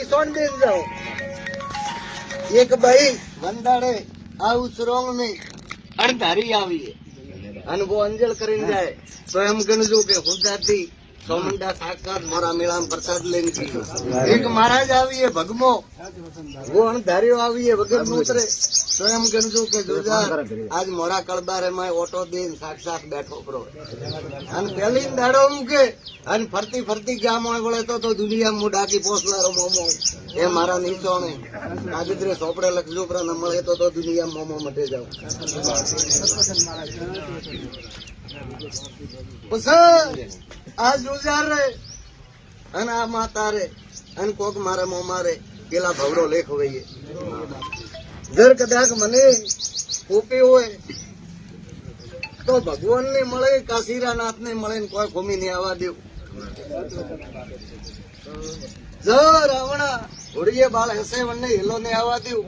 निशान देन जाओ एक भाई वंदाड़े आउ सुरंग में अणधारी आवी है अन वो अंजल करीन जाए तो हम गणजो के खुदाती सोमंडा साक्षात मोरा मेला में प्रसाद लेने की एक महाराज आवी है भगमो वो अणधारियो आवी है वगैरह नूतरे तो हम गणजो के जोजार आज मोरा कलबारे में ऑटो दिन साक्षात बैठो करो अन पहली दाड़ो मुके अन फरती फरती गाम वळे तो दुनिया में डाकी पोसलारो मोमो ये मारा नीचो ने कागजरे सोपड़े लखजो पर न मळे तो दुनिया में मोमो मटे जाओ आज गुजार रे अन आ माता रे अन कोक मारे मो मारे पेला भवड़ो लेख होई जर कदाच मने कोपे होय तो भगवान ने मळे काशीरानाथ ने मळे कोई खोमी नहीं आवा देव जर रावणा घोड़िए बाल हसे वन्ने हेलो ने आवा देव